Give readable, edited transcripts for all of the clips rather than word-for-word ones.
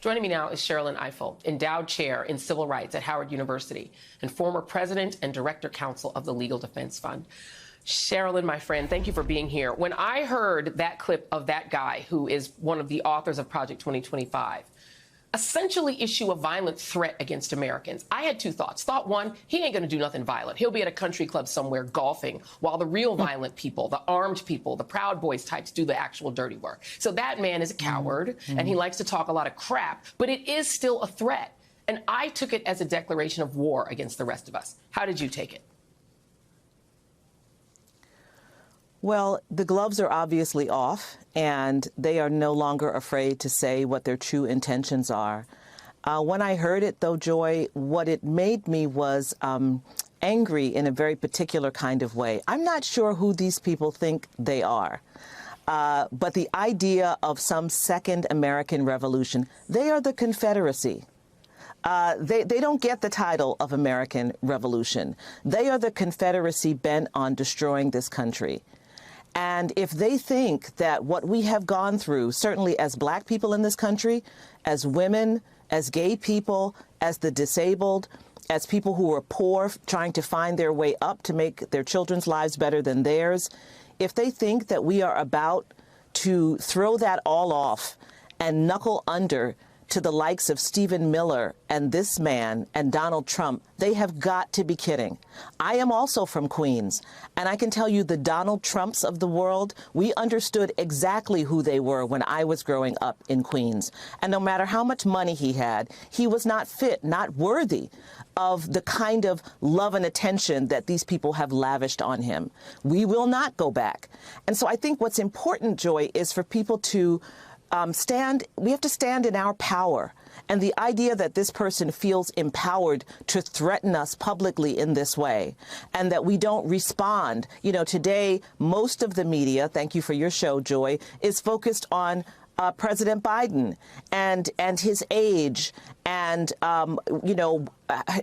Joining me now is Sherrilyn Ifill, endowed chair in civil rights at Howard University and former president and director counsel of the Legal Defense Fund. Sherrilyn, my friend, thank you for being here. When I heard that clip of that guy, who is one of the authors of Project 2025, essentially issue a violent threat against Americans, I had two thoughts. Thought one, he ain't going to do nothing violent. He'll be at a country club somewhere golfing while the real violent people, the armed people, the Proud Boys types do the actual dirty work. So that man is a coward, and he likes to talk a lot of crap, but it is still a threat. And I took it as a declaration of war against the rest of us. How did you take it? Well, the gloves are obviously off, and they are no longer afraid to say what their true intentions are. When I heard it, though, Joy, what it made me was angry in a very particular kind of way. I'm not sure who these people think they are, but the idea of some second American revolution, they are the Confederacy. They don't get the title of American Revolution. They are the Confederacy bent on destroying this country. And if they think that what we have gone through, certainly as black people in this country, as women, as gay people, as the disabled, as people who are poor trying to find their way up to make their children's lives better than theirs, if they think that we are about to throw that all off and knuckle under to the likes of Stephen Miller and this man and Donald Trump, they have got to be kidding. I am also from Queens, and I can tell you the Donald Trumps of the world, we understood exactly who they were when I was growing up in Queens. And no matter how much money he had, he was not fit, not worthy of the kind of love and attention that these people have lavished on him. We will not go back. And so I think what's important, Joy, is for people to we have to stand in our power. And the idea that this person feels empowered to threaten us publicly in this way and that we don't respond. You know, today, most of the media, thank you for your show, Joy, is focused on President Biden and his age and, you know,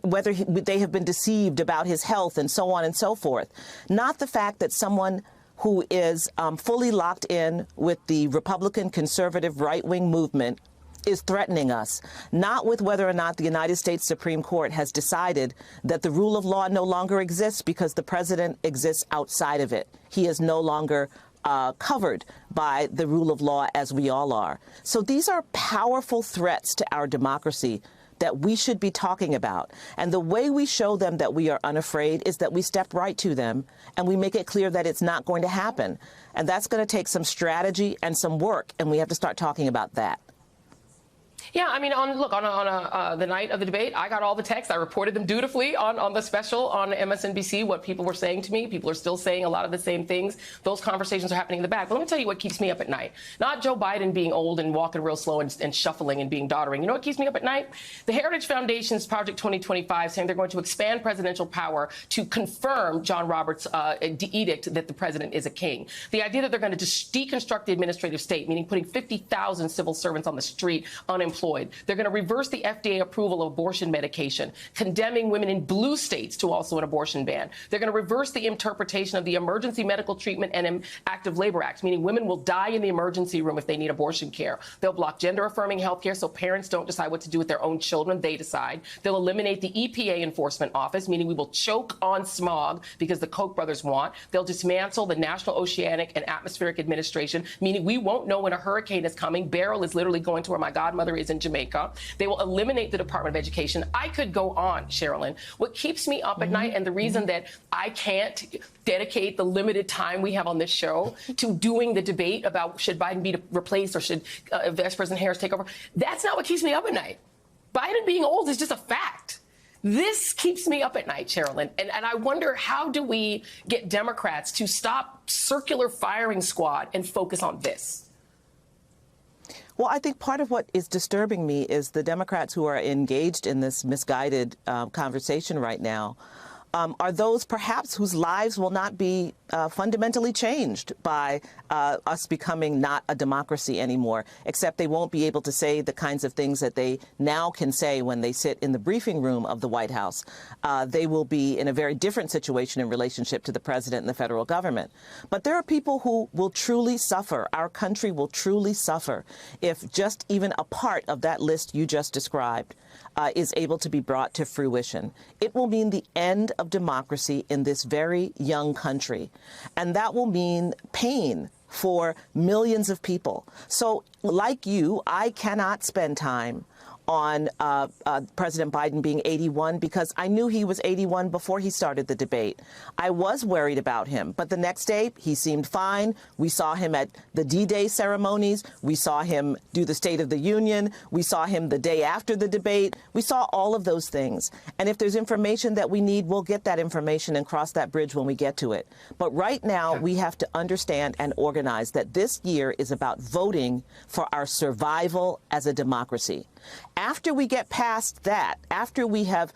whether they have been deceived about his health and so on and so forth. Not the fact that someone who is fully locked in with the Republican conservative right-wing movement is threatening us, not with whether or not the United States Supreme Court has decided that the rule of law no longer exists because the president exists outside of it. He is no longer covered by the rule of law as we all are. So these are powerful threats to our democracy that we should be talking about. And the way we show them that we are unafraid is that we step right to them and we make it clear that it's not going to happen. And that's going to take some strategy and some work, and we have to start talking about that. Yeah, I mean, on the night of the debate, I got all the texts. I reported them dutifully on the special on MSNBC, what people were saying to me. People are still saying a lot of the same things. Those conversations are happening in the back. But let me tell you what keeps me up at night. Not Joe Biden being old and walking real slow and shuffling and being doddering. You know what keeps me up at night? The Heritage Foundation's Project 2025 saying they're going to expand presidential power to confirm John Roberts' edict that the president is a king. The idea that they're going to just deconstruct the administrative state, meaning putting 50,000 civil servants on the street unemployed. They're going to reverse the FDA approval of abortion medication, condemning women in blue states to also an abortion ban. They're going to reverse the interpretation of the Emergency Medical Treatment and Active Labor Act, meaning women will die in the emergency room if they need abortion care. They'll block gender-affirming health care so parents don't decide what to do with their own children. They decide. They'll eliminate the EPA enforcement office, meaning we will choke on smog because the Koch brothers want. They'll dismantle the National Oceanic and Atmospheric Administration, meaning we won't know when a hurricane is coming. Beryl is literally going to where my godmother is in Jamaica. They will eliminate the Department of Education. I could go on, Sherrilyn. What keeps me up at night and the reason that I can't dedicate the limited time we have on this show to doing the debate about should Biden be replaced or should Vice President Harris take over, that's not what keeps me up at night. Biden being old is just a fact. This keeps me up at night, Sherrilyn. And I wonder, how do we get Democrats to stop circular firing squad and focus on this? Well, I think part of what is disturbing me is the Democrats who are engaged in this misguided conversation right now are those perhaps whose lives will not be fundamentally changed by us becoming not a democracy anymore, except they won't be able to say the kinds of things that they now can say when they sit in the briefing room of the White House. They will be in a very different situation in relationship to the president and the federal government. But there are people who will truly suffer. Our country will truly suffer if just even a part of that list you just described is able to be brought to fruition. It will mean the end of democracy in this very young country. And that will mean pain for millions of people. So like you, I cannot spend time on President Biden being 81 because I knew he was 81 before he started the debate. I was worried about him, but the next day he seemed fine. We saw him at the D-Day ceremonies. We saw him do the State of the Union. We saw him the day after the debate. We saw all of those things. And if there's information that we need, we'll get that information and cross that bridge when we get to it. But right now, we have to understand and organize that this year is about voting for our survival as a democracy. After we get past that, after we have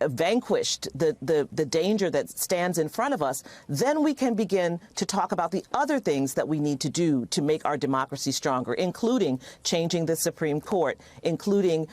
vanquished the danger that stands in front of us, then we can begin to talk about the other things that we need to do to make our democracy stronger, including changing the Supreme Court, including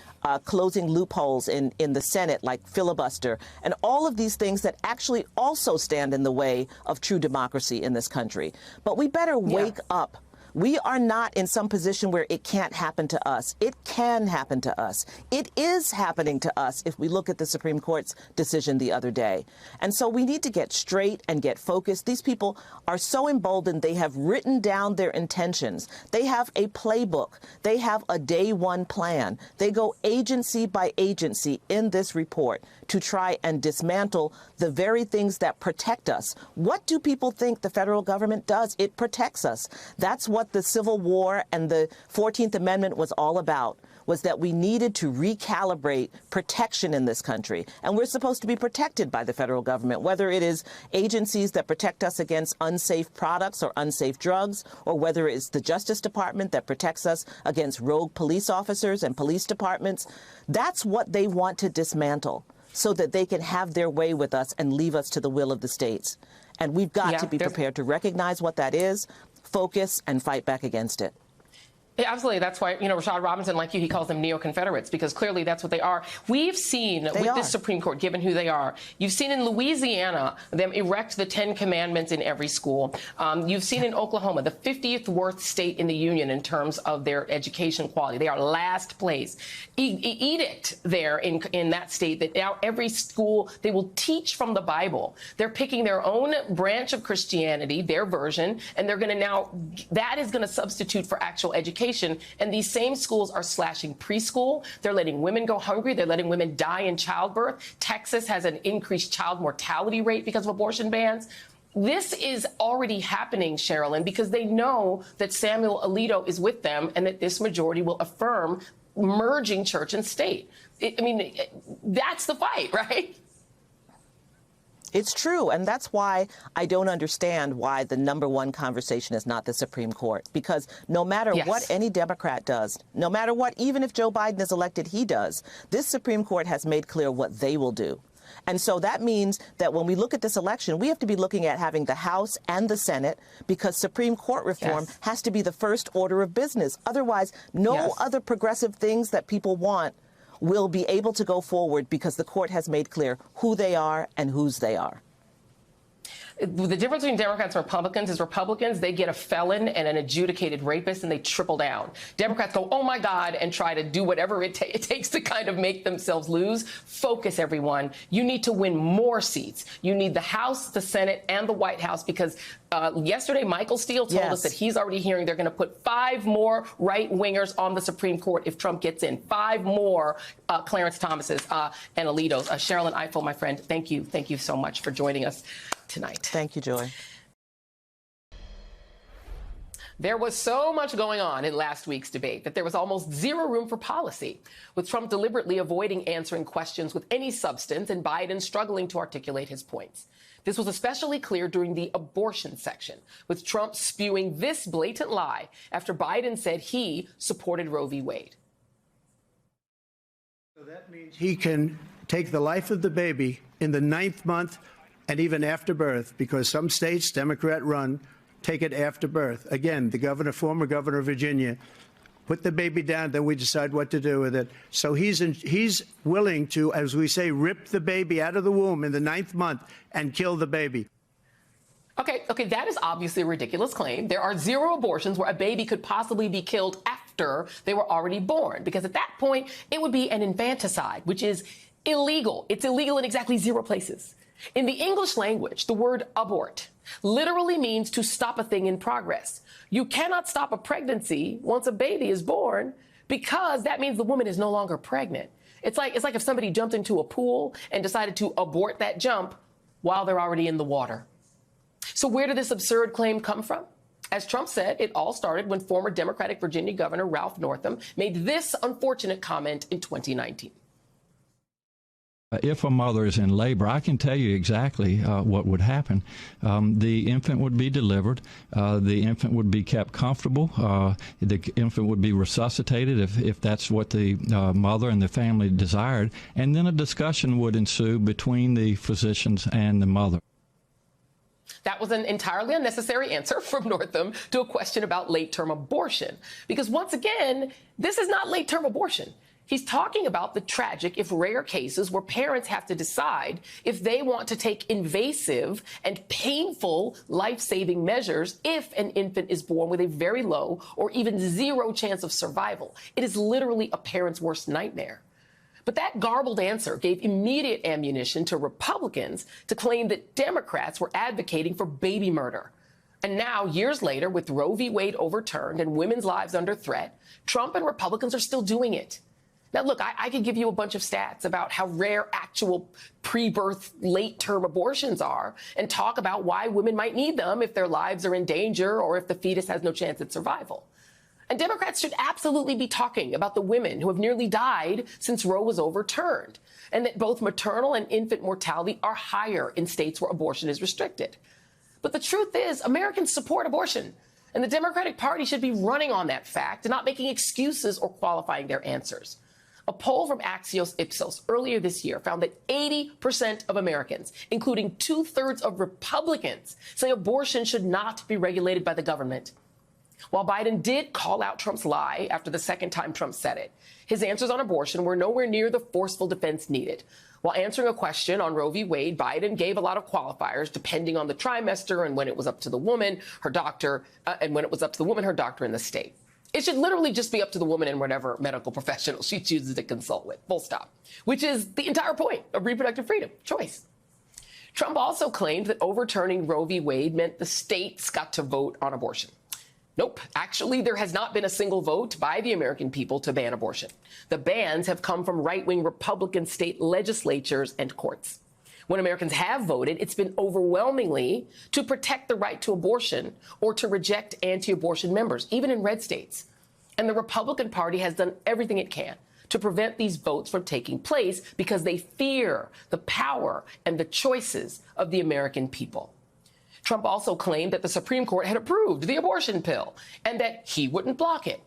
closing loopholes in the Senate like filibuster, and all of these things that actually also stand in the way of true democracy in this country. But we better wake up. We are not in some position where it can't happen to us. It can happen to us. It is happening to us if we look at the Supreme Court's decision the other day. And so we need to get straight and get focused. These people are so emboldened. They have written down their intentions. They have a playbook. They have a day one plan. They go agency by agency in this report to try and dismantle the very things that protect us. What do people think the federal government does? It protects us. That's what the Civil War and the 14th Amendment was all about, was that we needed to recalibrate protection in this country. And we're supposed to be protected by the federal government, whether it is agencies that protect us against unsafe products or unsafe drugs, or whether it's the Justice Department that protects us against rogue police officers and police departments. That's what they want to dismantle, so that they can have their way with us and leave us to the will of the states. And we've got to be prepared to recognize what that is, focus, and fight back against it. Yeah, absolutely. That's why, Rashad Robinson, like you, he calls them neo-Confederates, because clearly that's what they are. We've seen with this Supreme Court, given who they are, you've seen in Louisiana them erect the 10 Commandments in every school. You've seen in Oklahoma, the 50th worst state in the union in terms of their education quality. They are last place. Edict there in that state that now every school, they will teach from the Bible. They're picking their own branch of Christianity, their version, and they're going to now, that is going to substitute for actual education. And these same schools are slashing preschool. They're letting women go hungry. They're letting women die in childbirth. Texas has an increased child mortality rate because of abortion bans. This is already happening, Sherilyn, because they know that Samuel Alito is with them and that this majority will affirm merging church and state. That's the fight, right? It's true. And that's why I don't understand why the number one conversation is not the Supreme Court. Because no matter what any Democrat does, no matter what, even if Joe Biden is elected, he does, this Supreme Court has made clear what they will do. And so that means that when we look at this election, we have to be looking at having the House and the Senate, because Supreme Court reform has to be the first order of business. Otherwise, no other progressive things that people want will be able to go forward, because the court has made clear who they are and whose they are. The difference between Democrats and Republicans is Republicans, they get a felon and an adjudicated rapist and they triple down. Democrats go, oh my God, and try to do whatever it takes to kind of make themselves lose. Focus, everyone. You need to win more seats. You need the House, the Senate, and the White House, because yesterday Michael Steele told us that he's already hearing they're going to put 5 more right-wingers on the Supreme Court if Trump gets in. 5 more Clarence Thomases and Alitos. Sherilyn Ifill, my friend, thank you. Thank you so much for joining us tonight. Thank you, Joy. There was so much going on in last week's debate that there was almost zero room for policy, with Trump deliberately avoiding answering questions with any substance and Biden struggling to articulate his points. This was especially clear during the abortion section, with Trump spewing this blatant lie after Biden said he supported Roe v. Wade. So that means he can take the life of the baby in the 9th month and even after birth, because some states, Democrat run, take it after birth. Again, the former governor of Virginia, put the baby down, then we decide what to do with it. So he's willing to, as we say, rip the baby out of the womb in the 9th month and kill the baby. Okay, that is obviously a ridiculous claim. There are 0 abortions where a baby could possibly be killed after they were already born, because at that point, it would be an infanticide, which is illegal. It's illegal in exactly 0 places. In the English language, the word abort literally means to stop a thing in progress. You cannot stop a pregnancy once a baby is born, because that means the woman is no longer pregnant. It's like if somebody jumped into a pool and decided to abort that jump while they're already in the water. So where did this absurd claim come from? As Trump said, it all started when former Democratic Virginia Governor Ralph Northam made this unfortunate comment in 2019. If a mother is in labor, I can tell you exactly what would happen. The infant would be delivered. The infant would be kept comfortable. The infant would be resuscitated if that's what the mother and the family desired. And then a discussion would ensue between the physicians and the mother. That was an entirely unnecessary answer from Northam to a question about late-term abortion. Because once again, this is not late-term abortion. He's talking about the tragic, if rare, cases where parents have to decide if they want to take invasive and painful life-saving measures if an infant is born with a very low or even 0 chance of survival. It is literally a parent's worst nightmare. But that garbled answer gave immediate ammunition to Republicans to claim that Democrats were advocating for baby murder. And now, years later, with Roe v. Wade overturned and women's lives under threat, Trump and Republicans are still doing it. Now, look, I could give you a bunch of stats about how rare actual pre-birth, late-term abortions are and talk about why women might need them if their lives are in danger or if the fetus has no chance at survival. And Democrats should absolutely be talking about the women who have nearly died since Roe was overturned, and that both maternal and infant mortality are higher in states where abortion is restricted. But the truth is, Americans support abortion, and the Democratic Party should be running on that fact and not making excuses or qualifying their answers. A poll from Axios Ipsos earlier this year found that 80% of Americans, including 2/3 of Republicans, say abortion should not be regulated by the government. While Biden did call out Trump's lie after the second time Trump said it, his answers on abortion were nowhere near the forceful defense needed. While answering a question on Roe v. Wade, Biden gave a lot of qualifiers depending on the trimester and when it was up to the woman, her doctor, and when it was up to the woman, her doctor in the state. It should literally just be up to the woman and whatever medical professional she chooses to consult with, full stop, which is the entire point of reproductive freedom, choice. Trump also claimed that overturning Roe v. Wade meant the states got to vote on abortion. Nope. Actually, there has not been a single vote by the American people to ban abortion. The bans have come from right-wing Republican state legislatures and courts. When Americans have voted, it's been overwhelmingly to protect the right to abortion or to reject anti-abortion members, even in red states. And the Republican Party has done everything it can to prevent these votes from taking place because they fear the power and the choices of the American people. Trump also claimed that the Supreme Court had approved the abortion pill and that he wouldn't block it.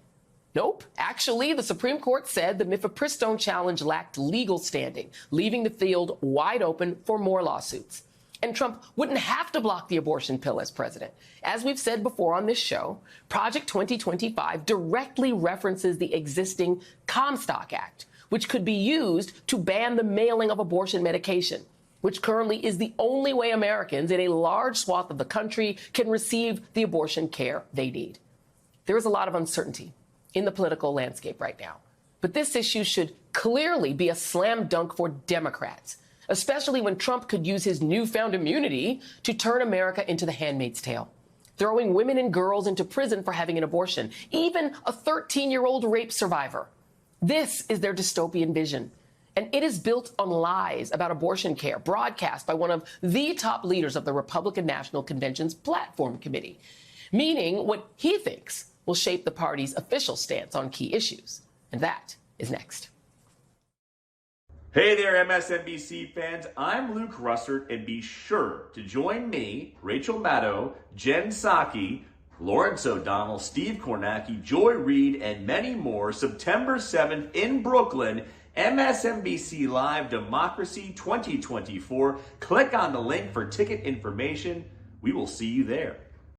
Nope. Actually, the Supreme Court said the mifepristone challenge lacked legal standing, leaving the field wide open for more lawsuits. And Trump wouldn't have to block the abortion pill as president. As we've said before on this show, Project 2025 directly references the existing Comstock Act, which could be used to ban the mailing of abortion medication, which currently is the only way Americans in a large swath of the country can receive the abortion care they need. There is a lot of uncertainty in the political landscape right now, but this issue should clearly be a slam dunk for Democrats, especially when Trump could use his newfound immunity to turn America into the Handmaid's Tale, throwing women and girls into prison for having an abortion, even a 13-year-old rape survivor. This is their dystopian vision. And it is built on lies about abortion care broadcast by one of the top leaders of the Republican National Convention's Platform Committee, meaning what he thinks will shape the party's official stance on key issues. And that is next. Hey there, MSNBC fans. I'm Luke Russert, and be sure to join me, Rachel Maddow, Jen Psaki, Lawrence O'Donnell, Steve Kornacki, Joy Reid, and many more September 7th in Brooklyn MSNBC Live Democracy 2024. Click on the link for ticket information. We will see you there.